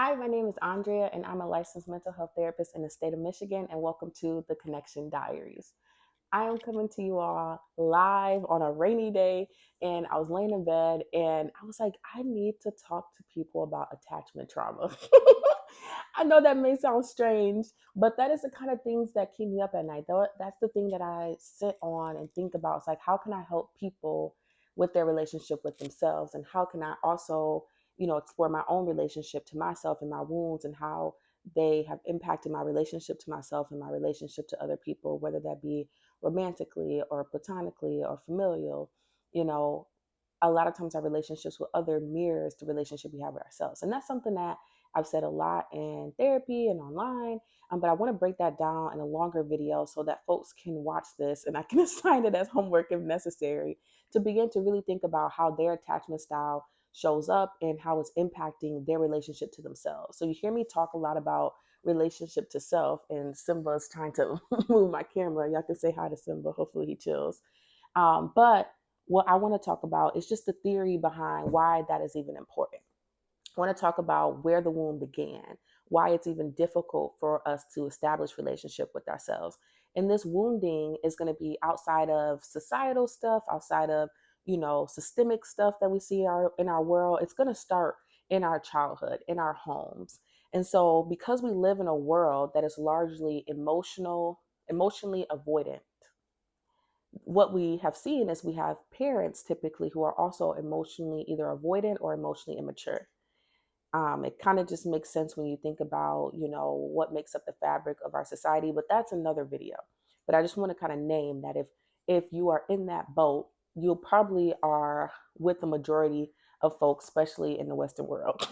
Hi, my name is Andrea, and I'm a licensed mental health therapist in the state of Michigan, and welcome to the Connection Diaries. I am coming to you all live on a rainy day, and I was laying in bed, and I was like, I need to talk to people about attachment trauma. I know that may sound strange, but that is the kind of things that keep me up at night. That's the thing that I sit on and think about. It's like, how can I help people with their relationship with themselves, and how can I also explore my own relationship to myself and my wounds and how they have impacted my relationship to myself and my relationship to other people, whether that be romantically or platonically or familial. You know, a lot of times our relationships with other mirrors the relationship we have with ourselves. And that's something that I've said a lot in therapy and online. But I want to break that down in a longer video so that folks can watch this and I can assign it as homework if necessary to begin to really think about how their attachment style shows up and how it's impacting their relationship to themselves. So you hear me talk a lot about relationship to self, and Simba's trying to move my camera. Y'all can say hi to Simba. Hopefully he chills. But what I want to talk about is just the theory behind why that is even important. I want to talk about where the wound began, why it's even difficult for us to establish relationship with ourselves. And this wounding is going to be outside of societal stuff, outside of, systemic stuff that we see in our world. It's going to start in our childhood, in our homes. And so because we live in a world that is largely emotionally avoidant, what we have seen is we have parents typically who are also emotionally either avoidant or emotionally immature. It kind of just makes sense when you think about, what makes up the fabric of our society, but that's another video. But I just want to kind of name that if you are in that boat, you probably are with the majority of folks, especially in the Western world.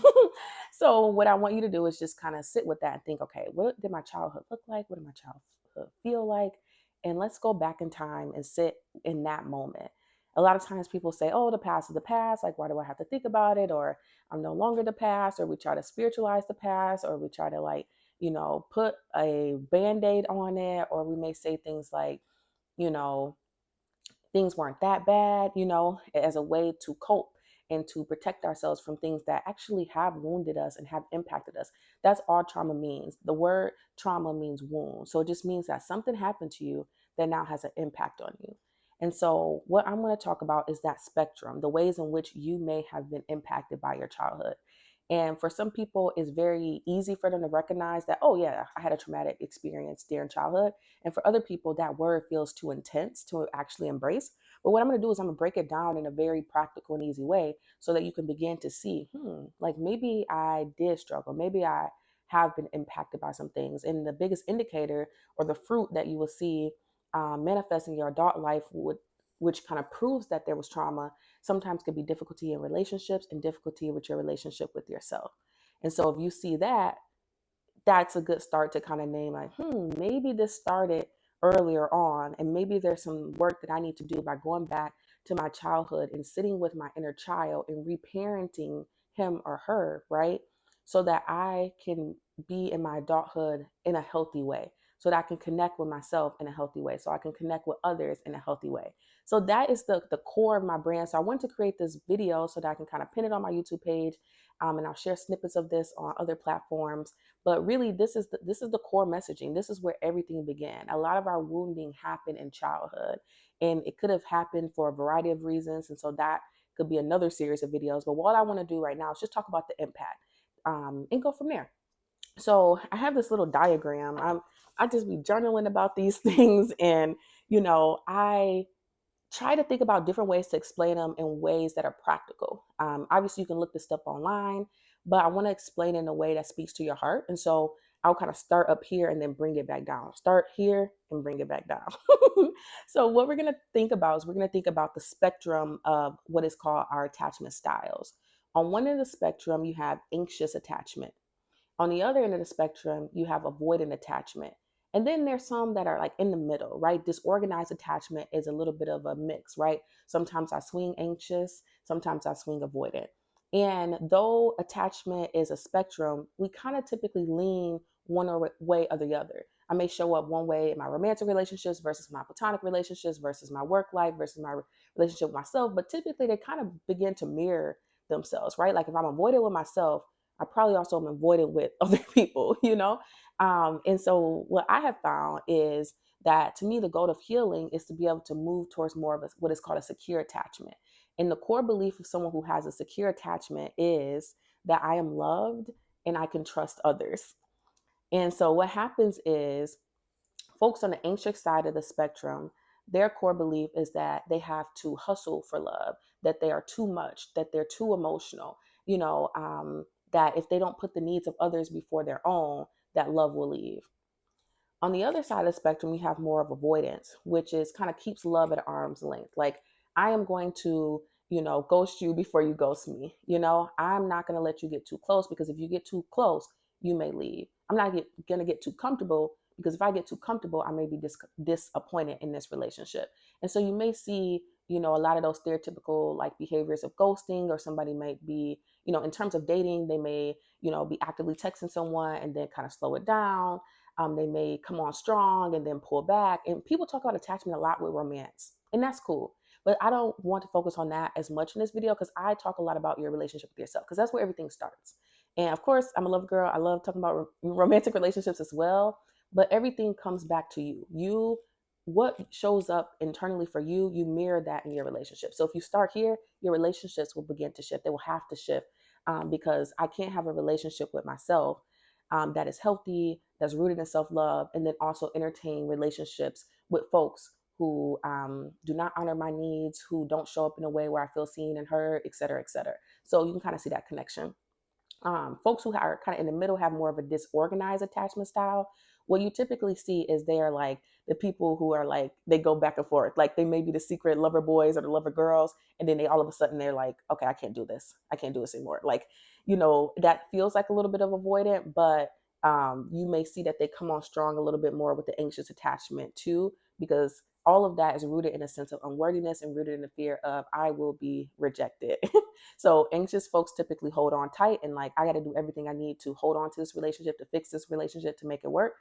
So what I want you to do is just kind of sit with that and think, okay, what did my childhood look like? What did my childhood feel like? And let's go back in time and sit in that moment. A lot of times people say, oh, the past is the past. Like, why do I have to think about it? Or I'm no longer the past, or we try to spiritualize the past, or we try to put a band-aid on it, or we may say things like, you know, things weren't that bad, as a way to cope and to protect ourselves from things that actually have wounded us and have impacted us. That's all trauma means. The word trauma means wound. So it just means that something happened to you that now has an impact on you. And so what I'm going to talk about is that spectrum, the ways in which you may have been impacted by your childhood. And for some people, it's very easy for them to recognize that, oh, yeah, I had a traumatic experience during childhood. And for other people, that word feels too intense to actually embrace. But what I'm going to do is I'm going to break it down in a very practical and easy way so that you can begin to see, like maybe I did struggle. Maybe I have been impacted by some things. And the biggest indicator or the fruit that you will see manifest in your adult life which kind of proves that there was trauma, sometimes could be difficulty in relationships and difficulty with your relationship with yourself. And so if you see that, that's a good start to kind of name like, maybe this started earlier on, and maybe there's some work that I need to do by going back to my childhood and sitting with my inner child and reparenting him or her, right? So that I can be in my adulthood in a healthy way, so that I can connect with myself in a healthy way, so I can connect with others in a healthy way. So that is the core of my brand. So I want to create this video so that I can kind of pin it on my YouTube page, and I'll share snippets of this on other platforms. But really, this is the core messaging. This is where everything began. A lot of our wounding happened in childhood, and it could have happened for a variety of reasons. And so that could be another series of videos. But what I want to do right now is just talk about the impact, and go from there. So I have this little diagram. I just be journaling about these things, and I try to think about different ways to explain them in ways that are practical. Obviously, you can look this stuff online, but I want to explain it in a way that speaks to your heart. And so I'll kind of start up here and then bring it back down. Start here and bring it back down. So what we're going to think about is we're going to think about the spectrum of what is called our attachment styles. On one end of the spectrum, you have anxious attachment. On the other end of the spectrum, you have avoidant attachment. And then there's some that are like in the middle, right? Disorganized attachment is a little bit of a mix, right? Sometimes I swing anxious, sometimes I swing avoidant. And though attachment is a spectrum, we kind of typically lean way or the other. I may show up one way in my romantic relationships versus my platonic relationships versus my work life versus my relationship with myself, but typically they kind of begin to mirror themselves, right? Like if I'm avoidant with myself, I probably also am avoidant with other people, you know? And so what I have found is that to me, the goal of healing is to be able to move towards more of what is called a secure attachment. And the core belief of someone who has a secure attachment is that I am loved and I can trust others. And so what happens is folks on the anxious side of the spectrum, their core belief is that they have to hustle for love, that they are too much, that they're too emotional, that if they don't put the needs of others before their own, that love will leave. On the other side of the spectrum, you have more of avoidance, which is kind of keeps love at arm's length. Like, I am going to, ghost you before you ghost me. I'm not going to let you get too close because if you get too close, you may leave. I'm not going to get too comfortable because if I get too comfortable, I may be disappointed in this relationship. And so you may see, a lot of those stereotypical like behaviors of ghosting, or somebody might be, in terms of dating, they may, be actively texting someone and then kind of slow it down. They may come on strong and then pull back. And people talk about attachment a lot with romance, and that's cool. But I don't want to focus on that as much in this video because I talk a lot about your relationship with yourself because that's where everything starts. And of course, I'm a love girl. I love talking about romantic relationships as well. But everything comes back to you. What shows up internally for you, you mirror that in your relationship. So if you start here, your relationships will begin to shift. They will have to shift because I can't have a relationship with myself that is healthy, that's rooted in self love, and then also entertain relationships with folks who do not honor my needs, who don't show up in a way where I feel seen and heard, et cetera, et cetera. So you can kind of see that connection. Folks who are kind of in the middle have more of a disorganized attachment style. What you typically see is they're like the people who are like, they go back and forth. Like they may be the secret lover boys or the lover girls. And then they all of a sudden they're like, okay, I can't do this. I can't do this anymore. Like, that feels like a little bit of avoidant, but you may see that they come on strong a little bit more with the anxious attachment too, because all of that is rooted in a sense of unworthiness and rooted in the fear of I will be rejected. So anxious folks typically hold on tight and like, I got to do everything I need to hold on to this relationship, to fix this relationship, to make it work.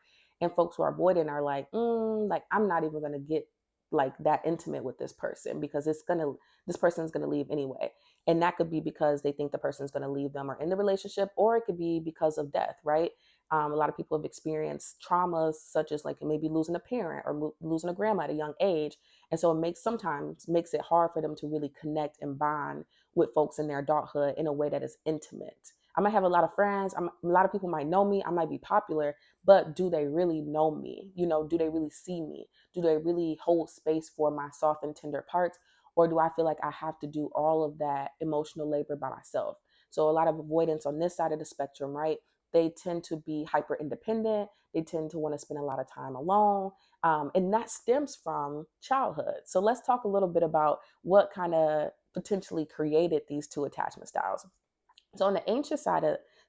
And folks who are avoidant are like, like I'm not even going to get like that intimate with this person because this person is going to leave anyway. And that could be because they think the person is going to leave them or in the relationship, or it could be because of death, right? A lot of people have experienced traumas such as like maybe losing a parent or losing a grandma at a young age. And so sometimes makes it hard for them to really connect and bond with folks in their adulthood in a way that is intimate. I might have a lot of friends. A lot of people might know me. I might be popular, but do they really know me? Do they really see me? Do they really hold space for my soft and tender parts? Or do I feel like I have to do all of that emotional labor by myself? So a lot of avoidance on this side of the spectrum, right? They tend to be hyper independent. They tend to want to spend a lot of time alone. And that stems from childhood. So let's talk a little bit about what kind of potentially created these two attachment styles. So on the anxious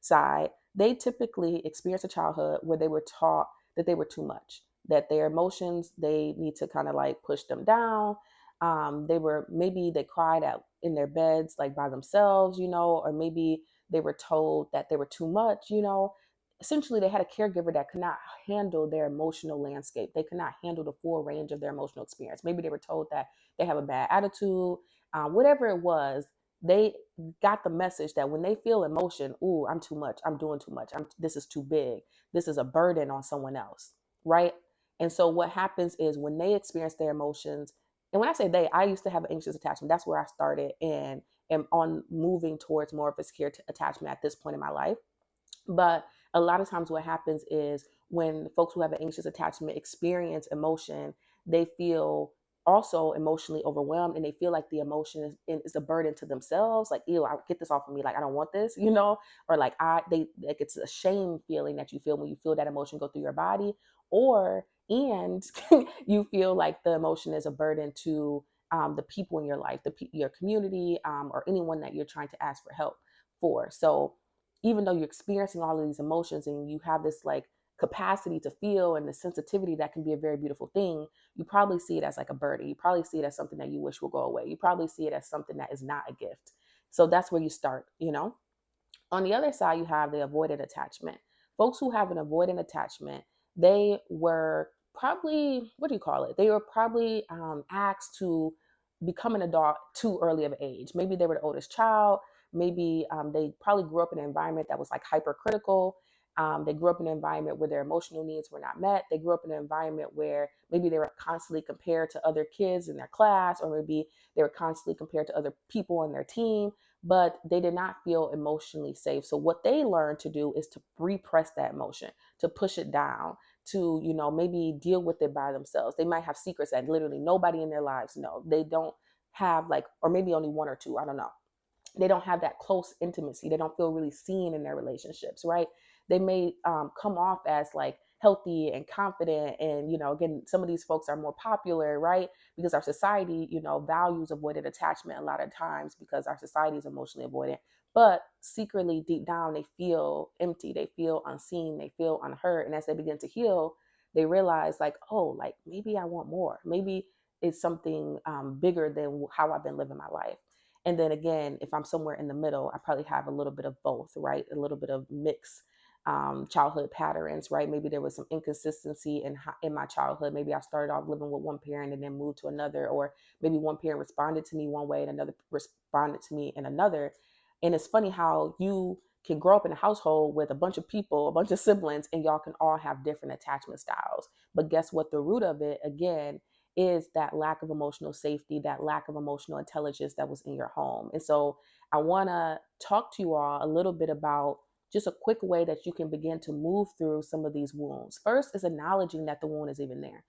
side, they typically experience a childhood where they were taught that they were too much, that their emotions, they need to kind of like push them down. Maybe they cried out in their beds like by themselves, or maybe they were told that they were too much. Essentially, they had a caregiver that could not handle their emotional landscape. They could not handle the full range of their emotional experience. Maybe they were told that they have a bad attitude, whatever it was. They got the message that when they feel emotion, ooh, I'm too much, I'm doing too much, this is too big, this is a burden on someone else, right? And so what happens is when they experience their emotions, and when I say they, I used to have an anxious attachment. That's where I started and am on moving towards more of a secure attachment at this point in my life. But a lot of times what happens is when folks who have an anxious attachment experience emotion, they feel also emotionally overwhelmed and they feel like the emotion is a burden to themselves. Like, ew, I get this off of me. Like, I don't want this, or like it's a shame feeling that you feel when you feel that emotion go through your body, and you feel like the emotion is a burden to the people in your life, your community, or anyone that you're trying to ask for help for. So even though you're experiencing all of these emotions and you have this like capacity to feel and the sensitivity that can be a very beautiful thing, you probably see it as like a burden. You probably see it as something that you wish will go away. You probably see it as something that is not a gift. So that's where you start. On the other side, you have the avoidant attachment. Folks who have an avoidant attachment, they were probably, what do you call it? They were probably asked to become an adult too early of age. Maybe they were the oldest child. maybe they probably grew up in an environment that was like hypercritical. They grew up in an environment where their emotional needs were not met. They grew up in an environment where maybe they were constantly compared to other kids in their class, or maybe they were constantly compared to other people on their team, but they did not feel emotionally safe. So what they learned to do is to repress that emotion, to push it down, to, maybe deal with it by themselves. They might have secrets that literally nobody in their lives know. They don't have like, or maybe only one or two, I don't know. They don't have that close intimacy. They don't feel really seen in their relationships, right? They may come off as like healthy and confident. And, again, some of these folks are more popular, right? Because our society, values avoided attachment a lot of times because our society is emotionally avoidant. But secretly, deep down, they feel empty. They feel unseen. They feel unheard. And as they begin to heal, they realize, like, oh, like maybe I want more. Maybe it's something bigger than how I've been living my life. And then again, if I'm somewhere in the middle, I probably have a little bit of both, right? A little bit of mixed childhood patterns, right? Maybe there was some inconsistency in my childhood. Maybe I started off living with one parent and then moved to another, or maybe one parent responded to me one way and another responded to me in another. And it's funny how you can grow up in a household with a bunch of people, a bunch of siblings, and y'all can all have different attachment styles. But guess what? The root of it, again, is that lack of emotional safety, that lack of emotional intelligence that was in your home. And so I want to talk to you all a little bit about just a quick way that you can begin to move through some of these wounds. First is acknowledging that the wound is even there.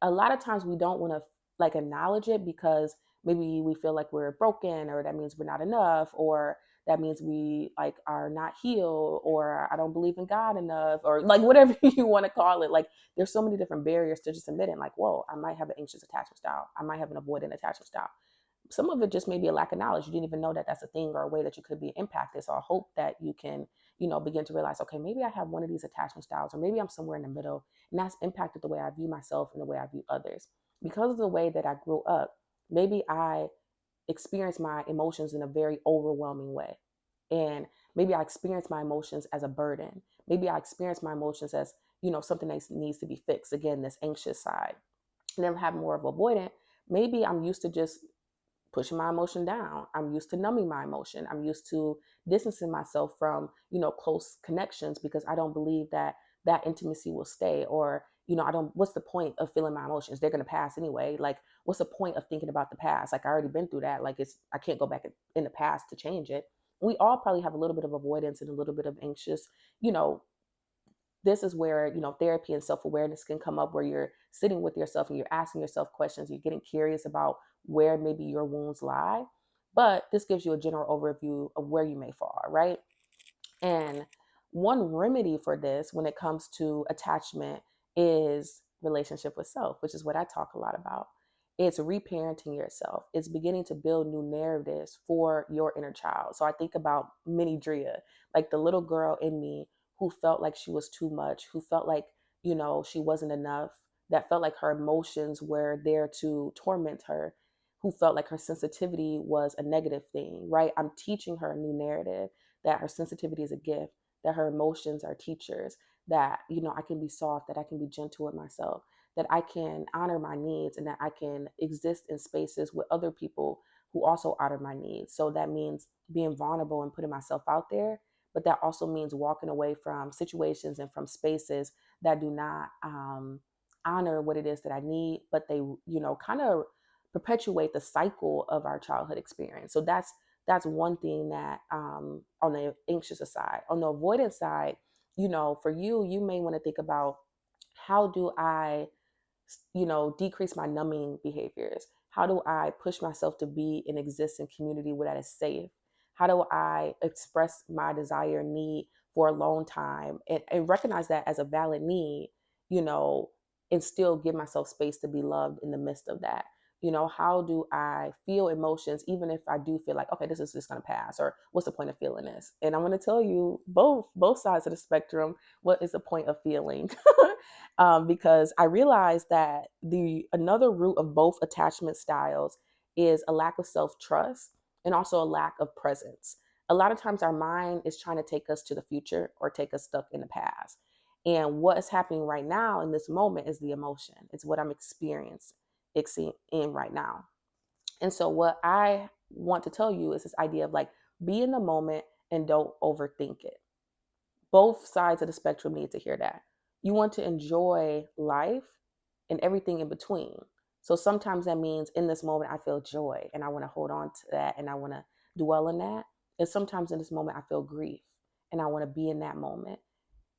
A lot of times we don't want to like acknowledge it because maybe we feel like we're broken, or that means we're not enough, or that means we like are not healed, or I don't believe in God enough, or like whatever you want to call it. Like there's so many different barriers to just admitting like, whoa, I might have an anxious attachment style. I might have an avoidant attachment style. Some of it just may be a lack of knowledge. You didn't even know that that's a thing or a way that you could be impacted. So I hope that you can, begin to realize, okay, maybe I have one of these attachment styles, or maybe I'm somewhere in the middle, and that's impacted the way I view myself and the way I view others. Because of the way that I grew up, maybe I experienced my emotions in a very overwhelming way. And maybe I experienced my emotions as a burden. Maybe I experienced my emotions as, something that needs to be fixed. Again, this anxious side. And then have more of avoidant. Maybe I'm used to just pushing my emotion down. I'm used to numbing my emotion. I'm used to distancing myself from, close connections because I don't believe that that intimacy will stay, or, I don't, what's the point of feeling my emotions? They're going to pass anyway. Like, what's the point of thinking about the past? Like, I already been through that. Like, I can't go back in the past to change it. We all probably have a little bit of avoidance and a little bit of anxious, you know, this is where therapy and self-awareness can come up, where you're sitting with yourself and you're asking yourself questions, you're getting curious about where maybe your wounds lie. But this gives you a general overview of where you may fall, right? And one remedy for this when it comes to attachment is relationship with self, which is what I talk a lot about. It's reparenting yourself. It's beginning to build new narratives for your inner child. So I think about mini Drea, like the little girl in me who felt like she was too much, who felt like, she wasn't enough, that felt like her emotions were there to torment her, who felt like her sensitivity was a negative thing, right? I'm teaching her a new narrative, that her sensitivity is a gift, that her emotions are teachers, that, I can be soft, that I can be gentle with myself, that I can honor my needs, and that I can exist in spaces with other people who also honor my needs. So that means being vulnerable and putting myself out there, but that also means walking away from situations and from spaces that do not honor what it is that I need, but they, kind of perpetuate the cycle of our childhood experience. So that's one thing that on the anxious side. On the avoidance side, for you may want to think about, how do I, decrease my numbing behaviors? How do I push myself to be and exist in community where that is safe? How do I express my desire and need for a long time, and recognize that as a valid need, you know, and still give myself space to be loved in the midst of that? How do I feel emotions even if I do feel like, okay, this is just going to pass, or what's the point of feeling this? And I'm going to tell you both sides of the spectrum, what is the point of feeling? Because I realized that the another root of both attachment styles is a lack of self-trust and also a lack of presence. A lot of times our mind is trying to take us to the future or take us stuck in the past. And what is happening right now in this moment is the emotion. It's what I'm experiencing in right now. And so what I want to tell you is this idea of like Be in the moment and don't overthink it. Both sides of the spectrum need to hear that. You want to enjoy life and everything in between. So sometimes that means in this moment, I feel joy and I want to hold on to that and I want to dwell in that. And sometimes in this moment, I feel grief and I want to be in that moment.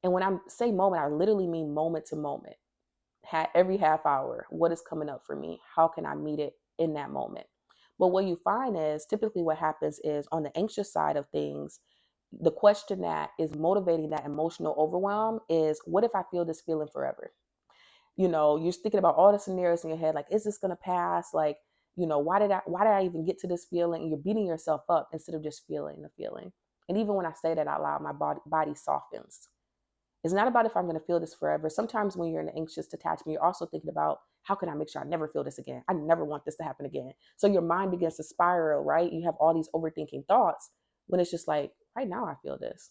And when I say moment, I literally mean moment to moment. Every half hour, what is coming up for me? How can I meet it in that moment? But what you find is typically what happens is on the anxious side of things, the question that is motivating that emotional overwhelm is, what if I feel this feeling forever? You're thinking about all the scenarios in your head, like, is this going to pass? Like, why did I even get to this feeling? And you're beating yourself up instead of just feeling the feeling. And even when I say that out loud, my body softens. It's not about if I'm going to feel this forever. Sometimes when you're in an anxious attachment, you're also thinking about, how can I make sure I never feel this again? I never want this to happen again. So your mind begins to spiral, right? You have all these overthinking thoughts when it's just like, right now I feel this.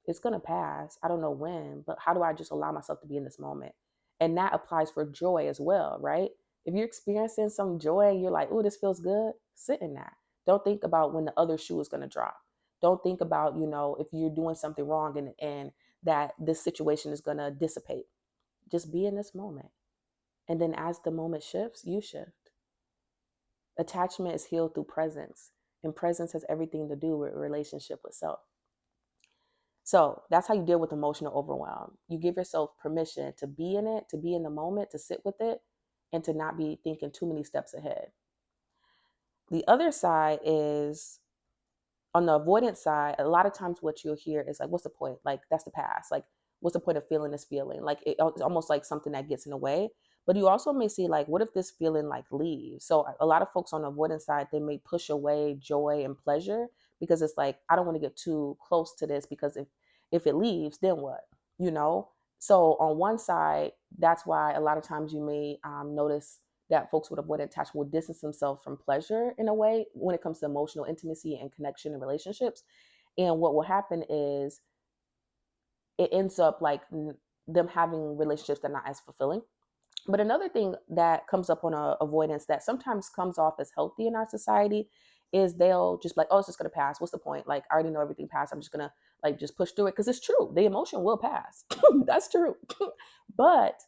It's going to pass. I don't know when, but how do I just allow myself to be in this moment? And that applies for joy as well, right? If you're experiencing some joy and you're like, oh, this feels good, sit in that. Don't think about when the other shoe is going to drop. Don't think about, if you're doing something wrong and that this situation is going to dissipate. Just be in this moment. And then as the moment shifts, you shift. Attachment is healed through presence, and presence has everything to do with relationship with self. So that's how you deal with emotional overwhelm. You give yourself permission to be in it, to be in the moment, to sit with it, and to not be thinking too many steps ahead. The other side is, on the avoidance side, a lot of times what you'll hear is like, what's the point? Like, that's the past. Like, what's the point of feeling this feeling? Like, it's almost like something that gets in the way. But you also may see, like, what if this feeling like leaves? So a lot of folks on the avoidance side, they may push away joy and pleasure because it's like, I don't want to get too close to this, because if it leaves, then what? You know? So on one side, that's why a lot of times you may notice that folks with avoidant attachment will distance themselves from pleasure in a way when it comes to emotional intimacy and connection and relationships. And what will happen is it ends up like them having relationships that are not as fulfilling. But another thing that comes up on avoidance that sometimes comes off as healthy in our society is they'll just like, oh, it's just going to pass. What's the point? Like, I already know everything passed. I'm just going to like just push through it, because it's true. The emotion will pass. That's true. But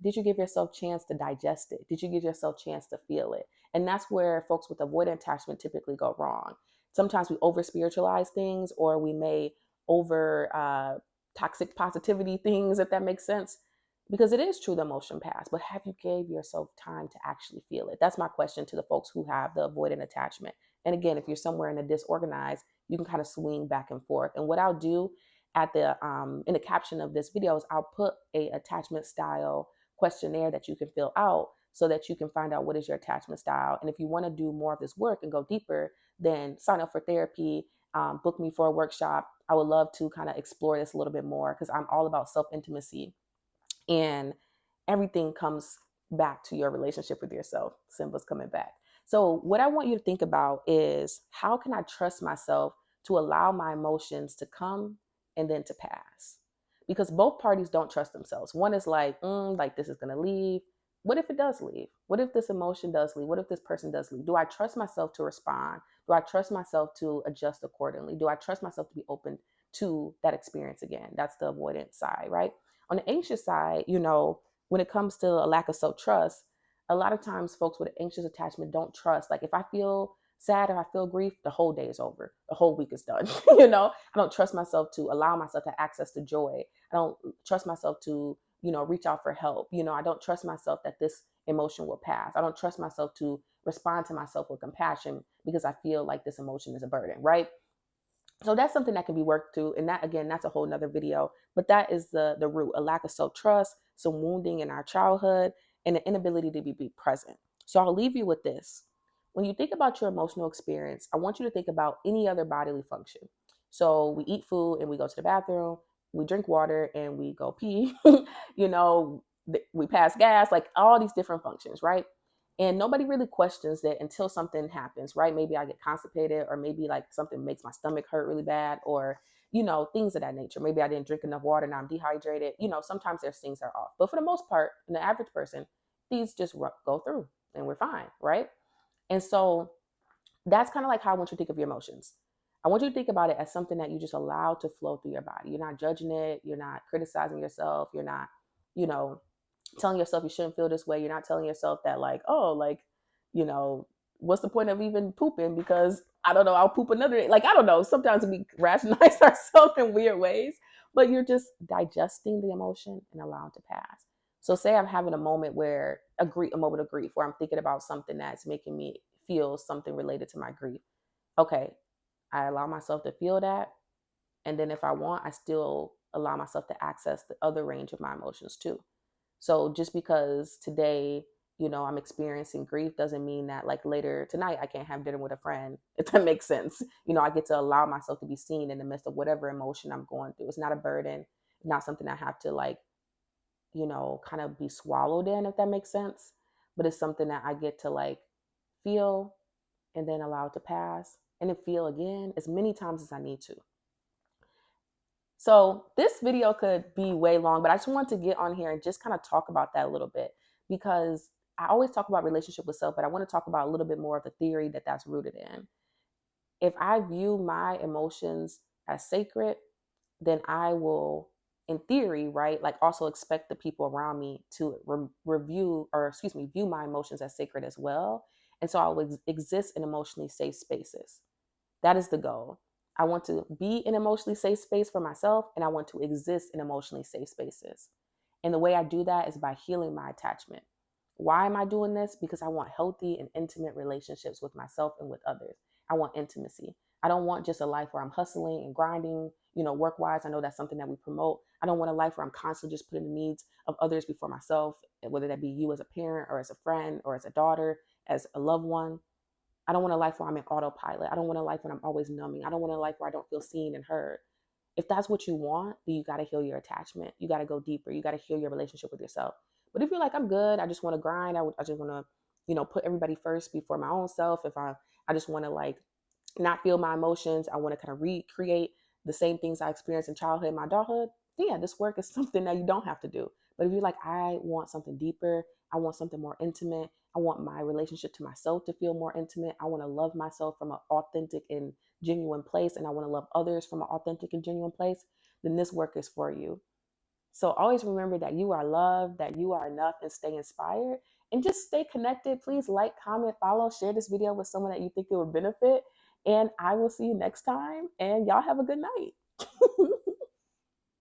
did you give yourself a chance to digest it? Did you give yourself a chance to feel it? And that's where folks with avoidant attachment typically go wrong. Sometimes we over spiritualize things, or we may over toxic positivity things, if that makes sense. Because it is true the emotion passed, but have you gave yourself time to actually feel it? That's my question to the folks who have the avoidant attachment. And again, if you're somewhere in the disorganized, you can kind of swing back and forth. And what I'll do at the in the caption of this video is I'll put a attachment style questionnaire that you can fill out so that you can find out what is your attachment style. And if you want to do more of this work and go deeper, then sign up for therapy, book me for a workshop. I would love to kind of explore this a little bit more, because I'm all about self-intimacy, and everything comes back to your relationship with yourself. Simba's coming back. So what I want you to think about is, how can I trust myself to allow my emotions to come and then to pass? Because both parties don't trust themselves. One is like this is going to leave. What if it does leave? What if this emotion does leave? What if this person does leave? Do I trust myself to respond? Do I trust myself to adjust accordingly? Do I trust myself to be open to that experience again? That's the avoidant side, right? On the anxious side, when it comes to a lack of self-trust, a lot of times folks with an anxious attachment don't trust. Like, if I feel sad or I feel grief, the whole day is over. The whole week is done. I don't trust myself to allow myself to access to joy. I don't trust myself to, reach out for help. I don't trust myself that this emotion will pass. I don't trust myself to respond to myself with compassion because I feel like this emotion is a burden, right? So that's something that can be worked through. And that, again, that's a whole nother video. But that is the root: a lack of self-trust, some wounding in our childhood, and the inability to be present. So I'll leave you with this. When you think about your emotional experience, I want you to think about any other bodily function. So we eat food and we go to the bathroom, we drink water and we go pee, you know, we pass gas, like all these different functions, right? And nobody really questions that until something happens, right? Maybe I get constipated, or maybe like something makes my stomach hurt really bad, or, things of that nature. Maybe I didn't drink enough water and I'm dehydrated. Sometimes there's things that are off. But for the most part, in the average person, these just go through and we're fine, right? And so that's kind of like how I want you to think of your emotions. I want you to think about it as something that you just allow to flow through your body. You're not judging it. You're not criticizing yourself. You're not, you know, telling yourself you shouldn't feel this way. You're not telling yourself that, like, oh, like, you know, what's the point of even pooping? Because I don't know, I'll poop another day. Like, I don't know. Sometimes we rationalize ourselves in weird ways, but you're just digesting the emotion and allowing it to pass. So say I'm having a moment of grief where I'm thinking about something that's making me feel something related to my grief. Okay, I allow myself to feel that. And then if I want, I still allow myself to access the other range of my emotions too. So just because today, I'm experiencing grief doesn't mean that like later tonight I can't have dinner with a friend, if that makes sense. I get to allow myself to be seen in the midst of whatever emotion I'm going through. It's not a burden, not something I have to like, kind of be swallowed in, if that makes sense. But it's something that I get to like feel and then allow it to pass and then feel again as many times as I need to. So this video could be way long, but I just want to get on here and just kind of talk about that a little bit, because I always talk about relationship with self, but I want to talk about a little bit more of the theory that that's rooted in. If I view my emotions as sacred, then I will, in theory, right, like also expect the people around me to view my emotions as sacred as well. And so I will exist in emotionally safe spaces. That is the goal. I want to be in emotionally safe space for myself, and I want to exist in emotionally safe spaces. And the way I do that is by healing my attachment. Why am I doing this? Because I want healthy and intimate relationships with myself and with others. I want intimacy. I don't want just a life where I'm hustling and grinding, work wise. I know that's something that we promote. I don't want a life where I'm constantly just putting the needs of others before myself, whether that be you as a parent or as a friend or as a daughter, as a loved one. I don't want a life where I'm in autopilot. I don't want a life when I'm always numbing. I don't want a life where I don't feel seen and heard. If that's what you want, then you got to heal your attachment. You got to go deeper. You got to heal your relationship with yourself. But if you're like, I'm good, I just want to grind. I just want to, put everybody first before my own self. If I just want to like not feel my emotions. I want to kind of recreate the same things I experienced in childhood and my adulthood. Yeah, this work is something that you don't have to do. But if you're like, I want something deeper, I want something more intimate, I want my relationship to myself to feel more intimate, I want to love myself from an authentic and genuine place, and I want to love others from an authentic and genuine place, then this work is for you. So always remember that you are loved, that you are enough, and stay inspired. And just stay connected. Please like, comment, follow, share this video with someone that you think it would benefit. And I will see you next time. And y'all have a good night.